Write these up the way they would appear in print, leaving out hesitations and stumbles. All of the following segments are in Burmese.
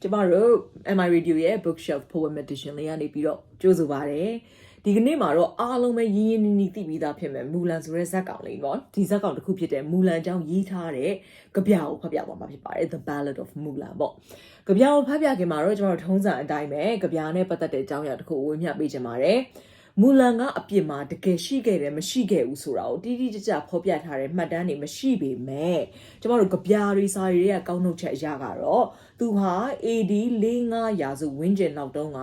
Tomorrow, MI Radio ye bookshelf poem edition le ani pi ro josu bare. ဒီကနေ့မှာတော့အားလုံးပဲရင်းရင်းနှီးနှီးသိပြီးသားဖြစ်မယ်မူလန်ဆိုတဲ့ဇာတ်ကောင်လေးပေါ့ဒီဇာတ်ကောင်တစ်ခုဖြစ်တဲ့မူလန်အကြောင်းရေးထားတဲ့ကြပြကိုဖတ်ပြသွားမှာဖြစ်ပါတယ် The Ballad of Mulan ပေါ့ကြပြကိုဖတ်ပြခင်မှာတော့ကျွန်တော်ထုံးစံအတိုင်းပဲကြပြနဲ့ပတ်သက်တဲ့အကြောင်းအရာတစ်ခုဝေမျှပေးချင်ပါတယ်မူလန်ကအပြစ်မှာတကယ်ရှိခဲ့တယ်မရှိခဲ့ဘူးဆိုတာကိုတိတိကျကျဖော်ပြထားတဲ့မှတ်တမ်းတွေမရှိပေမဲ့ကျွန်တော်တို့ကြပြတွေစာရီတွေကကောက်နှုတ်ချက်အရာကတော့သူဟာ AD 4-5 ရာစုဝန်းကျင်လောက်တုန်းက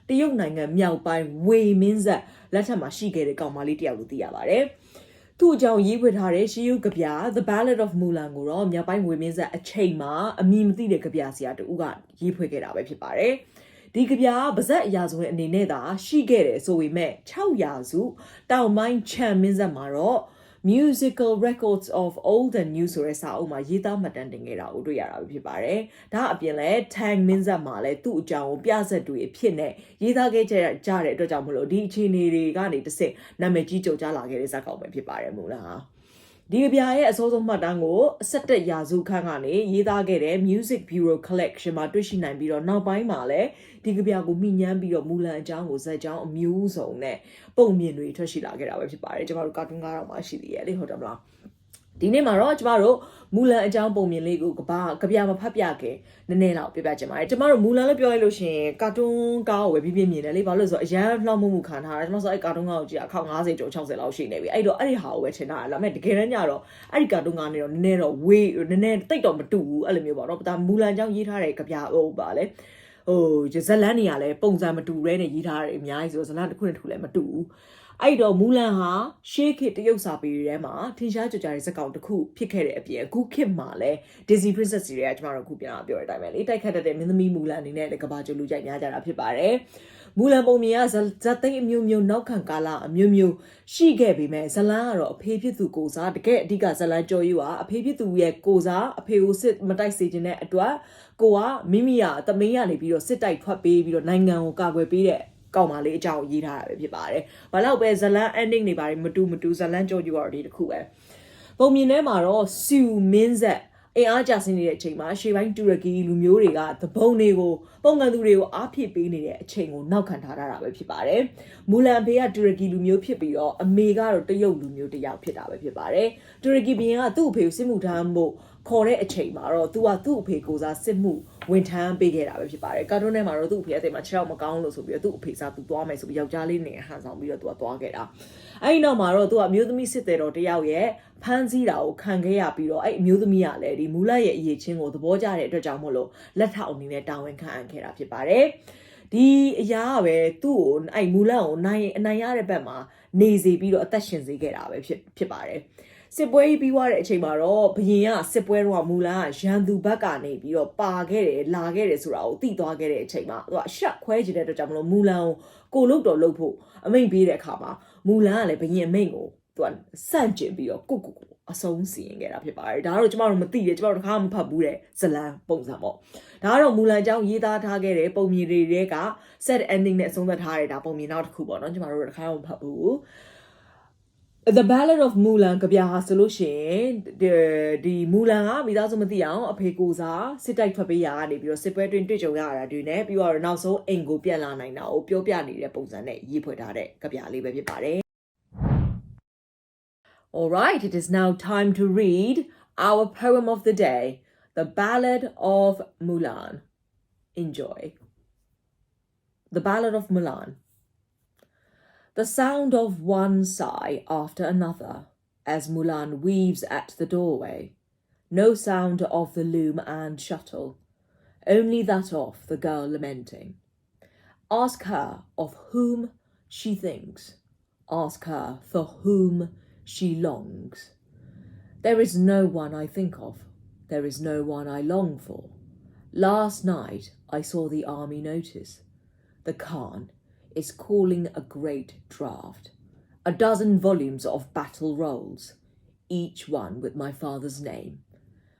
တရုတ်နိုင်ငံမြောက်ပိုင်းဝေမင်းဆက်လက်ထက်မှာရှိခဲ့တဲ့ကောင်မလေးတယောက်လို့သိရပါတယ်။သူ့အကြောင်းရေးဖွယ်ထားတဲ့ရှီယုကြပြ The Ballad of Mulan ကိုတော့မြောက်ပိုင်းဝေမင်းဆက်အချိန်မှာအမည်မသိတဲ့ကြပြဆရာတူကရေးဖွယ်ခဲ့တာပဲဖြစ်ပါတယ်။ဒီကြပြပါဇက်အရာစုဝင်အနေနဲ့သာရှိခဲ့တယ်ဆိုပေမဲ့6ရာစုတောင်ပိုင်းချန်မင်းဆက်မှာတော့musical records of old and new ဆိုတဲ့စာအုပ်မှာရေးသားမှတ်တမ်းတင်ခဲ့တာကိုတွေ့ရတာပဲဖြစ်ပါတယ်။ဒါအပြင်လဲ Tang မင်းဆက်မှာလဲသူ့အကြောင်းကိုပြဆက်တွေအဖြစ်နဲ့ရေးသားခဲ့ကြတဲ့အတွက်ကြောင့်မလို့ဒီအခြေအနေတွေကနေတစ်ဆင့်နာမည်ကြီးကြုံကြားလာခဲ့တဲ့ဇာတ်ကောင်ပဲဖြစ်ပါတယ်မို့လား။ဒီကြပြရဲ့အစိုးဆုံးမှတ်တမ်းကို17ရာစုခန့်ကနေရေးသားခဲ့တဲ့ Music Bureau Collection မှာတွေ့ရှိနိုင်ပြီးတော့နောက်ပိုင်းမှာလဲဒီကြပြကိုမိညမ်းပြီးတော့မူလန်အကြောင်းကိုဇာတ်ကြောင်းအမျိုးစုံနဲ့ပုံမြင်တွေထွက်ရှိလာခဲ့တာပဲဖြစ်ပါတယ်ကျွန်တော်တို့ကာတွန်းကားတော့မှရှိသေးတယ်လေဟုတ်တယ်မလားဒီနေ့မှာတော့ကျမတို့မူလန်အကြောင်းပုံမြင်လေးကိုကြပြမဖတ်ပြခင်နည်းနည်းလောက်ပြပြချင်ပါတယ်ကျမတို့မူလန်လို့ပြောလိုက်လို့ရှိရင်ကာတွန်းကားကိုပဲပြပြမြင်တယ်လေဘာလို့လဲဆိုတော့အရန်လှောက်မှုခံထားတာကျမဆိုအဲ့ကာတွန်းကားကိုကြည့်အခါ50ကျော်60လောက်ရှိနေပြီအဲ့တော့အဲ့ဒီဟာကိုပဲထင်တာလားမဲ့တကယ်တမ်းကျတော့အဲ့ဒီကာတွန်းကားနဲ့တော့နည်းနည်းတော့ဝေးနည်းနည်းတိတ်တော့မတူဘူးအဲ့လိုမျိုးပေါ့နော်ဒါမူလန်အကြောင်းရေးထားတဲ့ကြပြဟုတ်ပါလေဇလန်နေရလဲပုံစံမတူရဲနဲ့ရေးထားတယ်အများကြီးဆိုဇလန်တစ်ခုနဲ့တစ်ခုလည်းမတူဘူးအဲ့တော့မူလန်ဟာရှေးခေတ်တရုတ်စာပေတွေထဲမှာထင်ရှားကြကြတဲ့ဇာတ်ကောင်တစ်ခုဖြစ်ခဲ့တဲ့အပြင်အခုခေတ်မှာလည်း Disney Princess တွေကကျွန်တော်တို့ခုပြန်လာပြောတဲ့အတိုင်းပဲလေတိုက်ခတ်တဲ့မင်းသမီးမူလန်အနေနဲ့လည်းကဘာကျလူကြိုက်များကြတာဖြစ်ပါတယ်မူလန်ပုံမြင်ကဇတ်သိမ်းအမျိုးမျိုးနောက်ခံကာလအမျိုးမျိုးရှိခဲ့ပေမဲ့ဇလန်ကတော့အဖေဖြစ်သူကိုစားတကယ်အဓိကဇလန်ကြော်ယူဟာအဖေဖြစ်သူရဲ့ကိုစားအဖေကိုစစ်မတိုက်စေခြင်းတဲ့အတွက်ကိုကမိမိရဲ့တမင်းရနေပြီးတော့စစ်တိုက်ထွက်ပေးပြီးတော့နိုင်ငံကိုကာကွယ်ပေးတဲ့ကောက်ပါလေးအကြောင်းရေးထားတာပဲဖြစ်ပါတယ်။ဘာလို့ပဲဇလန် ending တွေပါတယ်မတူဇလန်ကြော်ယူရတဲ့တခုပဲ။ပုံမြင်ထဲမှာတော့စူမင်းဆက်အင်အားကျဆင်းနေတဲ့အချိန်မှာရှေ့ပိုင်းတူရကီလူမျိုးတွေကသဘုံတွေကိုပုံကန်သူတွေကိုအားဖြစ်ပေးနေတဲ့အချိန်ကိုနောက်ခံထားတာပဲဖြစ်ပါတယ်။မူလန်ဖေကတူရကီလူမျိုးဖြစ်ပြီးတော့အမေကတော့တရုတ်လူမျိုးတစ်ယောက်ဖြစ်တာပဲဖြစ်ပါတယ်။တူရကီဘီရင်ကသူ့အဖေကိုစစ်မှုထမ်းဖို့ခေါ်တဲ့အချိန်မှာတော့သူကသူ့အဖေကိုစားစစ်မှုဝန်ထမ်းပေးခဲ့တာပဲဖြစ်ပါတယ်ကာတွန်းထဲမှာတော့သူ့အဖေအသေးမှာ6ယောက်မကောင်းလို့ဆိုပြီးတော့သူ့အဖေစားသူသွားမယ်ဆိုပြီးယောက်ျားလေးနဲ့ဟန်ဆောင်ပြီးတော့သူကသွားခဲ့တာအဲ့ဒီနောက်မှာတော့သူကအမျိုးသမီးစစ်တဲ့တော်တယောက်ရဲ့ဖမ်းဆီးတာကိုခံခဲ့ရပြီးတော့အဲ့အမျိုးသမီးကလည်းဒီမူလရဲ့အရေးချင်းကိုသဘောကျတဲ့အတွက်ကြောင့်မို့လို့လက်ထောက်အနေနဲ့တာဝန်ခံအပ်ခဲ့တာဖြစ်ပါတယ်ဒီအရာကပဲသူ့ကိုအဲ့မူလန်ကိုအနိုင်ရတဲ့ဘက်မှာနေစေပြီးတော့အသက်ရှင်စေခဲ့တာပဲဖြစ်ပါတယ်စစ်ပွဲပြီးသွားတဲ့အချိန်မှာတော့ဘရင်ကစစ်ပွဲတော့မူလန်ကရန်သူဘက်ကနေပြီးတော့ပါခဲ့တယ်လာခဲ့တယ်ဆိုတာကိုသိသွားခဲ့တဲ့အချိန်မှာသူကအရှက်ခွဲချင်တဲ့အတွက်ကြောင့်မလို့မူလန်ကိုလုတ်တော်လုတ်ဖို့အမိန့်ပေးတဲ့အခါမှာမူလန်ကလည်းဘရင်အမိန့်ကိုသူကစန့်ကျင်ပြီးတော့ကိုအဆုံးစီရင်ခဲ့တာဖြစ်ပါတယ်ဒါကတော့ကျမတို့မသိတယ်ကျမတို့တခါမှမဖတ်ဘူးတဲ့ဇလန်ပုံစံပေါ့ဒါကတော့မူလန်အကြောင်းရေးသားထားခဲ့တဲ့ပုံမြင်တွေက set ending နဲ့အဆုံးသတ်ထားတဲ့ဒါပုံမြင်နောက်တစ်ခုပေါ့နော်ကျမတို့တခါမှမဖတ်ဘူး The Ballad of Mulan ကြပြဟာဆိုလို့ရှိရင်ဒီ Mulan ကမိသားစုမသိအောင်အဖေကိုစားစစ်တိုက်ထွက်ပေးရကနေပြီးတော့စစ်ပွဲတွင်တွေ့ကြုံရတာတွေနဲ့ပြီးတော့နောက်ဆုံးအိမ်ကိုပြန်လာနိုင်တာကိုပြောပြနေတဲ့ပုံစံနဲ့ရေးဖွဲ့ထားတဲ့ကြပြလေးပဲဖြစ်ပါတယ် All right, it is now time to read our poem of the day, The Ballad of Mulan. Enjoy. The Ballad of Mulan.The sound of one sigh after another as Mulan weaves at the doorway. No sound of the loom and shuttle, only that of the girl lamenting. Ask her of whom she thinks. Ask her for whom she longs. There is no one I think of. There is no one I long for. Last night I saw the army notice. The Khan.is calling a great draft, a dozen volumes of battle rolls, each one with my father's name.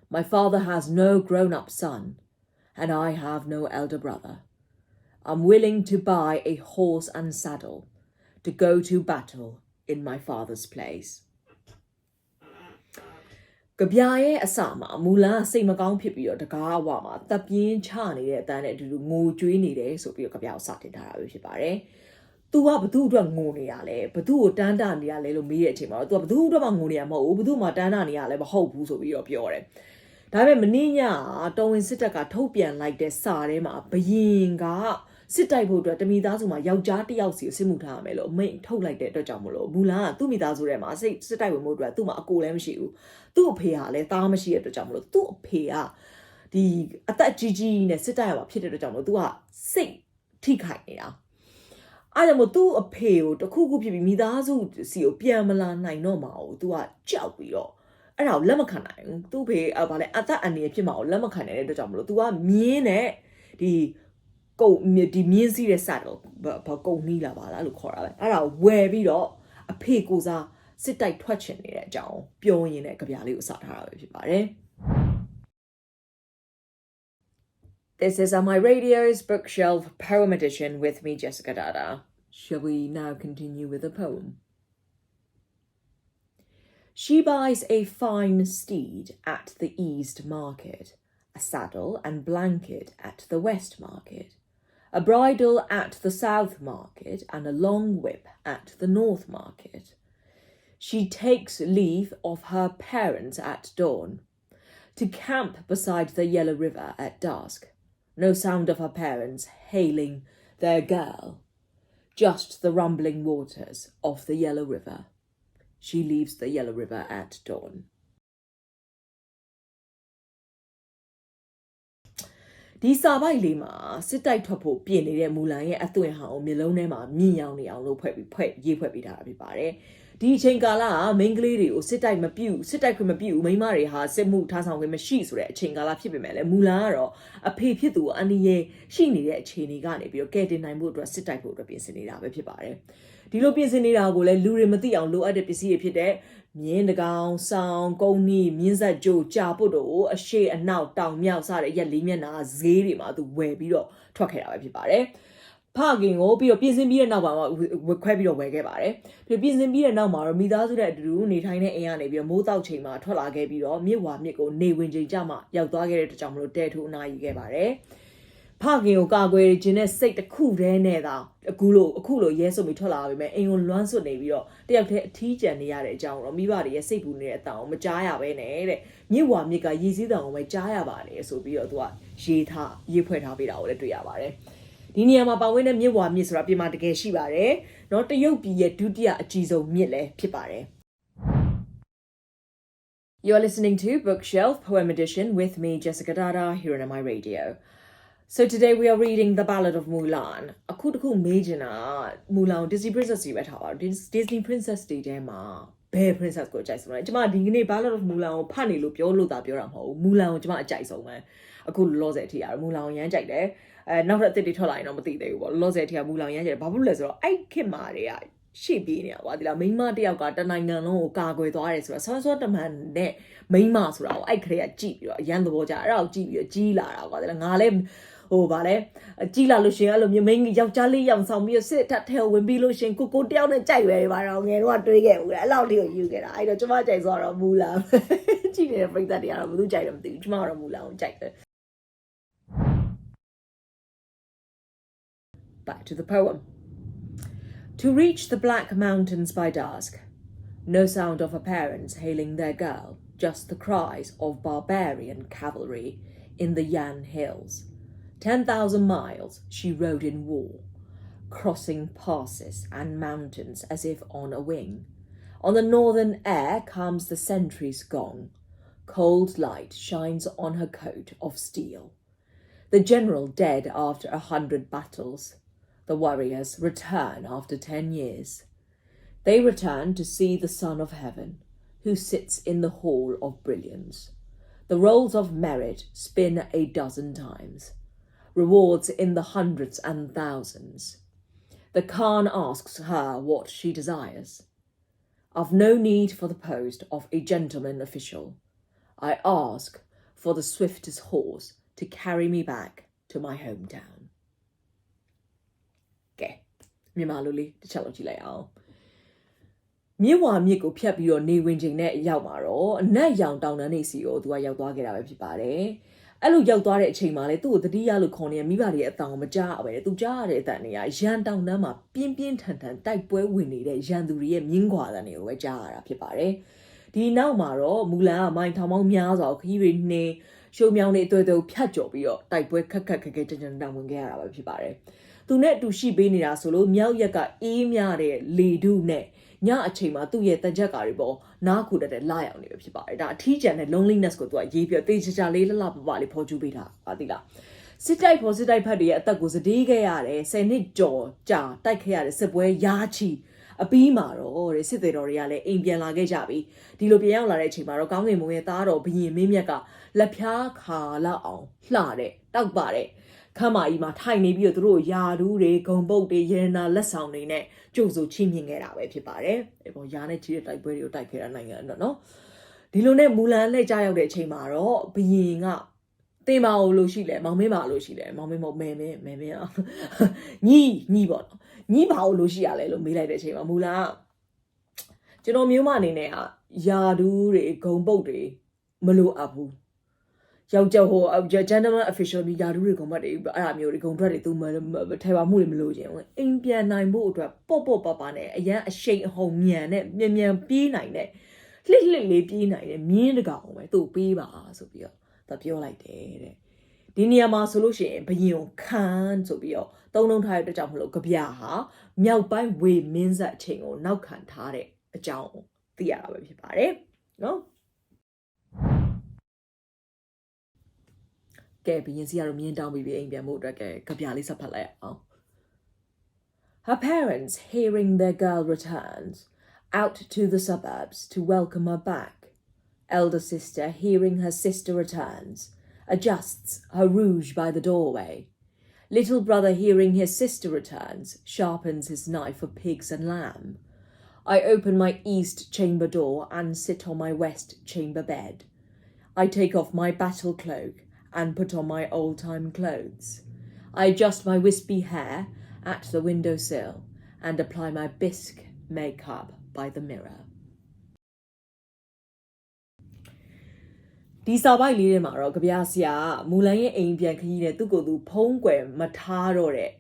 My father has no grown-up son, and I have no elder brother. I'm willing to buy a horse and saddle to go to battle in my father's place. Gabiae Asama, Mulan, Samagon Pipio, the Gawama, the Pin Chani, than it do more dreamy, so be a Gabia Satita, Shibare. Tu up do Moniale, but do Dandania, little me at him, or do Mangunia, do Madania, hope who's of your pure. Time Menina, don't sit a topian like the Sarema, Bayinga. Sit type of the Midazuma, Yaujati Ausi, Simutamelo, make told like that, the Jamulo, Mulan, two Midazurema, say, sit type of Mudra, Tuma, Golem Shiu, two Pia, let Tamashi at the Jamulo, two Pia. The at Gigi, sit type of Peter the Jamulo, do a say, Tika. I am a do a pale, the Kuku Midazu, see a Piamala, I know Mao, do a Jawio. And our Lamacan, do pay about it at that and the Pima, Lamacan at the Jamulo, do a mean the go the mean serious saddle, but go Nila Bala, look horror. And I'll wear it all. A pig goes a sit like twitching in it, John, Bion in it, Cabiali, Satara, everybody. This is on my radio's bookshelf poem edition with me, Jessica Dada. Shall we now continue with the poem? She buys a fine steed at the East Market, a saddle and blanket at the West Market, a bridle at the South Market, and a long whip at the North Market. She takes leave of her parents at dawn, to camp beside the Yellow River at dusk. No sound of her parents hailing their girl, just the rumbling waters of the Yellow River. She leaves the Yellow River at dawn. Di sabai lima, sit like topo, piene, Mulan, at the home, Milonema, me on the outlook, ye pepita, everybody. Di Chingala, Minglady, or sit like Mabu, sit like Mabu, may marry her, said Mutasa with machines, Chingala Pipimel, Mularo, a papitu, and ye, she needed Chini Ganip, your getting I would sit like would have been seen up, Pipare. The Lopians in it, I will let Lurimati on low at the PC Pide, me in the gown, sound, go knee, means that Joe Japodo, a shade and now down me outside a Yelimiana, Zerima, the way below, talk it out, everybody. Parking or be a busy beer now, with quite a way about it. The busy beer now, Midazu that do need tiny air, maybe a motal chamber, Tola gave you, Miwa, Miko, Ne Winji Jama, Yaldagger to Jamlo, dead to now you gave it. Parking or gargoyle, Jeanette say the cool day nether, a culo, yes, or Mitola, may on Lanso Navy, they have a teacher in the Yare Jam, or Mibadi, a seapu near town, Majaya, Bene, Miwa, Mika, Yeezy down, my Jaya body, so be your dwa, she ta, you put up it out at Tuyabare. Diniama Bawin and Miwa Miss Rapimate Shibare, not the Yopi yet Dudia Chizo Mille, Pipare. You're listening to Bookshelf Poem Edition with me, Jessica Dada, here on my radio. So today we are reading The Ballad of Mulan. A cool major Mulan Disney Princess Disney Princess Dema. Bear Princess go Jason. Jama Dini Ballad of Mulan, Pani Loop, your Luda Bioramo, Mulan Jama Jason man. A cool Losetia, Mulan Yan Jack there. Now that they told I know they were Losetia Mulan Yan, Babulas, I came Maria. She be near what the Mima de got and I know cargo with Iris was some sort of man there. Mimas, I create Jeep, Yan the Water, I'll Jeep your Gila, what the Nalem. Oh, vale. A Gila Lucian, you mean young Charlie, young some you sit at tail when be Lucian could go down and check where you are and what do you get? Allow you get I don't much I saw a Mulan. She didn't bring that out of blue giant tomorrow Mulan check it. Back to the poem. To reach the Black Mountains by dusk, no sound of her parents hailing their girl, just the cries of barbarian cavalry in the Yan Hills. 10,000 miles she rode in war, crossing passes and mountains as if on a wing. On the northern air comes the sentry's gong. Cold light shines on her coat of steel. The general dead after 100 battles. The warriors return after 10 years. They return to see the Son of Heaven, who sits in the Hall of Brilliance. The rolls of merit spin a dozen times. Rewards in the hundreds and thousands. The Khan asks her what she desires. I've no need for the post of a gentleman official. I ask for the swiftest horse to carry me back to my hometown. Okay, မြန်မာလိုလေးတစ်ချက်လောက်ကြည့်လိုက်အောင် မြေဝါမြစ်ကိုဖြတ်ပြီးတော့နေဝင်ချိန်နဲ့ရောက်မှာတော့အနက်ရောင်တောင်တန်းနေစီကိုသူကရောက်သွားခဲ့တာပဲဖြစ်ပါတယ်အဲ့လိုရောက်သွားတဲ့အချိန်မှာလေသူ့ကိုတတိယလို့ခေါ်နေတဲ့မိဘတွေရဲ့အတန်ကိုမကြားရပဲသူကြားရတဲ့အတန်တွေကရန်တောင်တန်းမှာပြင်းပြင်းထန်ထန်တိုက်ပွဲဝင်နေတဲ့ရန်သူတွေရဲ့မြင်းခွာတန်တွေကိုပဲကြားရတာဖြစ်ပါတယ်ဒီနောက်မှာတော့မူလန်ကမိုင်ထောင်ပေါင်းများစွာခရီးတွေနှင်းရှုံမြောင်းတွေအတွေ့အကြုံဖြတ်ကျော်ပြီးတော့တိုက်ပွဲခက်ခက်ကြမ်းတောင်ဝင်ခဲ့ရတာပဲဖြစ်ပါတယ်သူနဲ့အတူရှိပေးနေတာဆိုလို့မြောက်ရက်ကအေးမြတဲ့လေထုနဲ့ညအချိန်မှာသူ့ရဲ့တကြက်ကာတွေပေါ်နားခုတတ်တဲ့လာရောက်နေပဲဖြစ်ပါတယ်ဒါအထီးကျန်တဲ့ loneliness ကိုသူကရေးပြတေးချာလေးလှလှပပလေးဖော်ကျူးပေးတာပါသိလားစစ်တိုက်ဖက်တွေရဲ့အသက်ကိုစတေးခဲ့ရတယ်10နှစ်ကျော်ကြာတိုက်ခဲ့ရတဲ့စစ်ပွဲရားချီအပီးမှာတော့တဲ့စစ်သေးတော်တွေကလည်းအိမ်ပြန်လာခဲ့ကြပြီဒီလိုပြန်ရောက်လာတဲ့အချိန်မှာတော့ကောင်းကင်ဘုံရဲ့သားတော်ဘရင်မင်းမြတ်ကလက်ဖျားခါလောက်အောင်လှတဲ့တောက်ပါတဲ့ခမ်းမကြီးမှာထိုင်နေပြီးတော့သူတို့ယာဒူးတွေဂုံပုတ်တွေရတနာလက်ဆောင်တွေနဲ့ကြိုးစိုးချင်းမြင်ခဲ့တာပဲဖြစ်ပါတယ်။အဲ့ပေါ်ယာနဲ့ကြီးတဲ့တိုက်ပွဲတွေကိုတိုက်ခဲ့တာနိုင်ငံတော့နော်။ဒီလိုနဲ့မူလန်လှည့်ကြရောက်တဲ့အချိန်မှာတော့ဘရင်ကတင်ပါအောင်လို့ရှိလဲမောင်မင်းပါလို့ရှိလဲမောင်မင်းမဟုတ်မဲအောင်ညီပေါ့နော်။ညီပါအောင်လို့ရှိရလဲလို့မေးလိုက်တဲ့အချိန်မှာမူလန်ကကျွန်တော်မျိုးမအနေနဲ့ကယာဒူးတွေဂုံပုတ်တွေမလိုအပ်ဘူး။ယောက်ျားဟို gentleman official ဒီယာဒူးတွေကုန်ဘတ်တွေအဲ့ဒါမျိုးတွေဂုံထွက်တွေသူထဲပါမှုတွေမလို့ခြင်းဝင်အိမ်ပြန်နိုင်ဖို့အတွက်ပေါ့ပါနဲ့အရန်အရှိန်အဟုန်မြန်နဲ့မြန်ပြေးနိုင်တဲ့လှစ်လေးပြေးနိုင်တဲ့မြင်းတကောင်ပဲသူ့ပေးပါဆိုပြီးတော့သူပြောလိုက်တယ်တဲ့ဒီနေရာမှာဆိုလို့ရှိရင်ဘရင်ကိုခံဆိုပြီးတော့သုံးလုံးထားတဲ့အတွက်ကြောင့်မလို့ကြပြဟာမြောက်ပိုင်းဝေမင်းဆက်အချိန်ကိုနောက်ခံထားတဲ့အကြောင်းသိရတာပဲဖြစ်ပါတယ်နော်ကဲဘရင်စီကတော့မြင်းတောင်းပြီးအိမ်ပြန်ဖို့အတွက်ကကြပြလေးဆက်ဖတ်လိုက်အောင် Her parents hearing their girl returns out to the suburbs to welcome her back elder sister hearing her sister returns adjusts her rouge by the doorway little brother hearing his sister returns sharpens his knife for pigs and lamb I open my east chamber door and sit on my west chamber bed I take off my battle cloak and put on my old-time clothes. I adjust my wispy hair at the windowsill and apply my bisque makeup by the mirror. ဒီစာပိုက်လေးထဲမှာတော့ကြပြဆရာမူလန်ရဲ့အိမ်ပြန်ခရီးနဲ့သူ့ကိုယ်သူဖုံးကွယ်မထားတော့တဲ့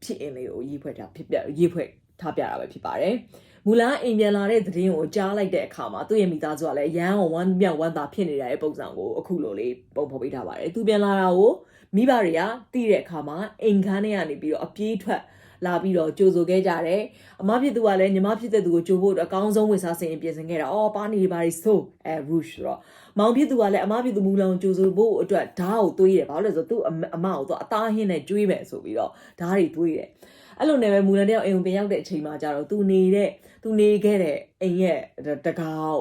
ဖြစ်အင်းလေးကိုရေးဖွဲ့ထားပြတာပဲဖြစ်ပါတယ်။မူလန်အိမ်ပြန်လာတဲ့သတင်းကိုကြားလိုက်တဲ့အခါမှာသူ့ရဲ့မိသားစုကလည်းရန်အောင်ဝမ်းမြောက်ဝမ်းသာဖြစ်နေတဲ့ပုံစံကိုအခုလိုလေးပုံဖော်ပေးထားပါတယ်။သူပြန်လာတာကိုမိဘတွေကသိတဲ့အခါမှာအိမ်ခန်းထဲကနေပြီးတော့အပြေးထွက်လာပြီးတော့ကြိုဆိုခဲ့ကြတယ်။အမဖြစ်သူကလည်းညီမဖြစ်တဲ့သူကိုကြိုဖို့အကောင်းဆုံးဝင်စားစင်ပြင်ဆင်ခဲ့တာ။အော်ပါနေပါရီဆိုrouge ဆိုတော့မောင်ဖြစ်သူကလည်းအမဖြစ်သူမူလန်ကိုကြိုဆိုဖို့အတွက်ဓာတ်ကိုသွေးတယ်။ဘာလို့လဲဆိုတော့သူ့အမကိုသူအသားဟင်းနဲ့ကျွေးမယ်ဆိုပြီးတော့ဓာတ်တွေသွေးတယ်။အဲ့လိုနဲ့ပဲမူလန်တယောက်အိမ်ကိုပြန်ရောက်တဲ့အချိန်မှာကျတော့သူနေခဲ့တဲ့အိမ်ရဲ့တကား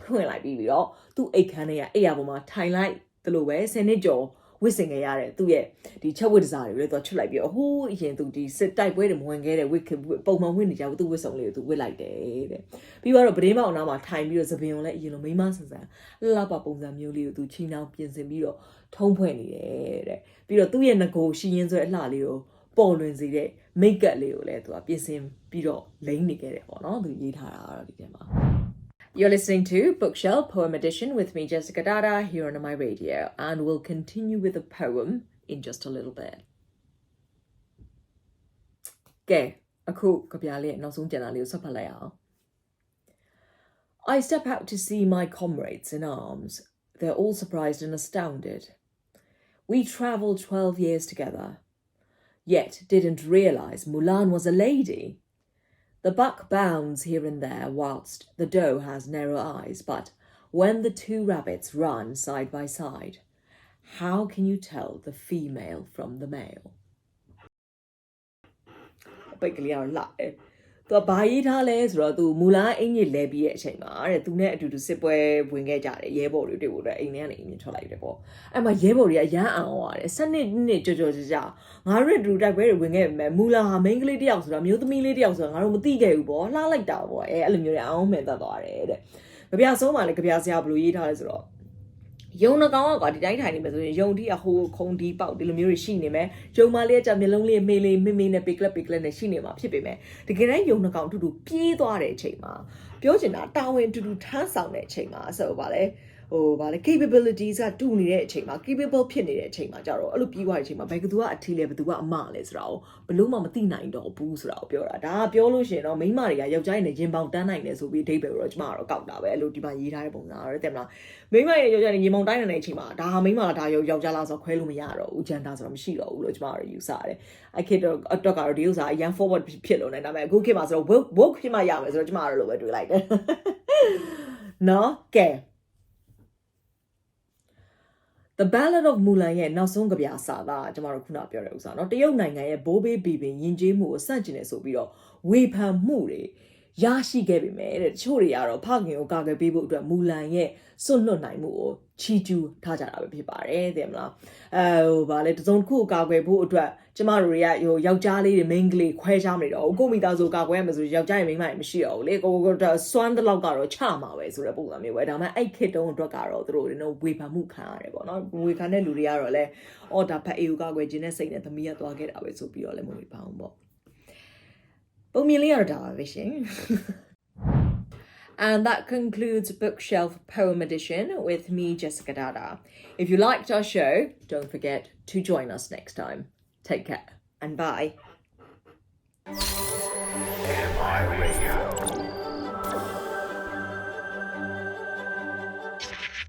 ဖွင့်လိုက်ပြီးတော့သူ့အိတ်ခမ်းထဲကအိတ်ရပေါ်မှာထိုင်လိုက်သလိုပဲ10နှစ်ကျော်ဝစ်စင်ခဲ့ရတဲ့သူ့ရဲ့ဒီချက်ဝစ်တစားတွေလည်းသူချွတ်လိုက်ပြီးဟိုးအရင်သူဒီစစ်တိုက်ပွဲတွေမဝင်ခဲ့တဲ့ဝစ်ပုံမှန်ဝစ်နေကြဘူးသူဝစ်စုံလေးကိုသူဝစ်လိုက်တယ်တဲ့ပြီးတော့ဗဒင်းမောင်နားမှာထိုင်ပြီးတော့သပင်ုံလည်းအရင်လိုမိမဆန်လှပပုံစံမျိုးလေးကိုသူချီနှောင်းပြင်ဆင်ပြီးတော့ထုံးဖွဲ့နေတယ်တဲ့ပြီးတော့သူ့ရဲ့ငကိုရှိရင်ဆိုအလှလေးကိုပေါ်လွင်စေတဲ့ makeup လေးကိုလည်းသူကပြင်ဆင်ပြီးတော့လိမ့်နေခဲ့တယ်ပေါ့နော်သူရေးထားတာကတော့ဒီထဲမှာYou're listening to Bookshelf Poem Edition with me, Jessica Dada, here on my radio, and we'll continue with a poem in just a little bit. Okay, aku kapiali nosung janali usapalaya. I step out to see my comrades in arms. They're all surprised and astounded. We travelled 12 years together, yet didn't realise Mulan was a lady.The buck bounds here and there whilst the doe has narrow eyes, but when the two rabbits run side by side, how can you tell the female from the male? ပိတ်ကလေးကတော့လှတယ်။သူကဘာရေးထားလဲဆိုတော့သူမူလာအင်ကြီးလဲပြီးတဲ့အချိန်မှာတဲ့သူနဲ့အတူတူစစ်ပွဲဝင်ခဲ့ကြတယ်ရဲဘော်တွေတွေ့ဖို့အတွက်အိမ်ထဲကနေအမြင်ထွက်လိုက်တယ်ပေါ့။အဲ့မှာရဲဘော်တွေကရမ်းအောင်ရတယ်။12နှစ်ကြော်ကြာငါတို့တူတိုက်ပွဲတွေဝင်ခဲ့ပေမဲ့မူလာဟာမိန်းကလေးတယောက်ဆိုတာမျိုးသမီးလေးတယောက်ဆိုတာငါတို့မသိခဲ့ဘူးပေါ့။လှလိုက်တာပေါ့။အဲ့လိုမျိုးတွေအောင်မှန်သက်သွားတယ်တဲ့။ကြပြဆုံးမှလည်းကြပြဆရာဘယ်လိုရေးထားလဲဆိုတော့ ယုံနှကောင်ကဒီတိုင်းထိုင်နေမယ်ဆိုရင်ယုံတိကဟိုခုံဒီပေါက်ဒီလိုမျိုးတွေရှိနေမယ်ယုံမလေးကကြမျက်လုံးလေးမေးလေးမေးမေးနဲ့ပေကလက်နဲ့ရှိနေမှာဖြစ်ပေမဲ့တကယ်တမ်းယုံနှကောင်အတူတူပြေးသွားတဲ့အချိန်မှာပြောချင်တာတာဝန်အတူတူထမ်းဆောင်တဲ့အချိန်မှာဆိုတော့ဗာလဲဗာလဲ capabilities ကတူနေတဲ့အချိန်မှာ capable ဖြစ်နေတဲ့အချိန်မှာကြတော့အဲ့လိုပြီးသွားတဲ့အချိန်မှာဘယ်သူကအထီးလဲဘယ်သူကအမလဲဆိုတာကိုဘလို့မှမသိနိုင်တော့ဘူးဆိုတာကိုပြောတာဒါကပြောလို့ရှိရင်တော့မိန်းမတွေကယောက်ျားတွေနဲ့ရင်ပေါင်တန်းနိုင်တယ်ဆိုပြီးအဓိပ္ပာယ်တော့ကျမကတော့ကောက်တာပဲအဲ့လိုဒီမှာရေးထားတဲ့ပုံစံကတော့တဲ့မလားမိန်းမရဲ့ယောက်ျားတွေရင်ပေါင်တိုင်းနေတဲ့အချိန်မှာဒါဟာမိန်းမလားဒါယောက်ျားလားဆိုတော့ခွဲလို့မရတော့ဘူးဂျန်တာဆိုတော့မရှိတော့ဘူးလို့ကျမတို့ယူဆရတယ်အဲ့ခေတ်တော့အတွက်ကတော့ဒီဥစ္စာအရန် forward ဖြစ်လို့နေတာမဲ့အခုခေတ်မှာဆိုတော့ woke ဖြစ်မှရမယ်ဆိုတော့ကျမတို့လိုပဲတွေးလိုက်တယ်နော်ကဲThe Ballad of Mulan ရဲ့နောက်ဆုံးကြပြစာသားကျွန်တော်တို့ခုနပြောတဲ့ဥစ္စာเนาะတရုတ်နိုင်ငံရဲ့ဘိုးဘေးဘီဘင်ယဉ်ကျေးမှုကိုစန့်ကျင်နေဆိုပြီးတော့ဝေဖန်မှုတွေရရှိခဲ့ပြီမဲ့တဲ့တချို့တွေကတော့ဖခင်ကိုကာကွယ်ပေးဖို့အတွက်မူလန်ရဲ့စွန့်လွတ်နိုင်မှုကိုချီကျူးထားကြတာပဲဖြစ်ပါတယ်တဲ့မလားဗာလေတစုံတစ်ခုကာကွယ်ဖို့အတွက်ကျမတို့တွေကယောက်ျားလေးတွေမိန်းကလေးခွဲခြားမနေတော့ဘူးကိုမိသားစုကာကွယ်ရမယ်ဆိုယောက်ျားရဲ့မိန်းမတွေမရှိတော့ဘူးလေကိုစွမ်းတဲ့လောက်ကတော့ချမှာပဲဆိုတဲ့ပုံစံမျိုးပဲဒါမှအဲ့ခေတ်တုန်းအတွက်ကတော့သူတို့ဝေဖန်မှုခံရတယ်ပေါ့နော်ဝေဖန်တဲ့လူတွေကတော့လည်းအော်ဒါဖက်အေကိုကာကွယ်ခြင်းနဲ့စိတ်နဲ့သမီးကသွားခဲ့တာပဲဆိုပြီးတော့လည်းမဝေဖန်ဘူးပေါ့ပုံမြင်လေးကတော့ဒါပါပဲရှင်And that concludes Bookshelf Poem Edition with me, Jessica Dada. If you liked our show, don't forget to join us next time. Take care and bye.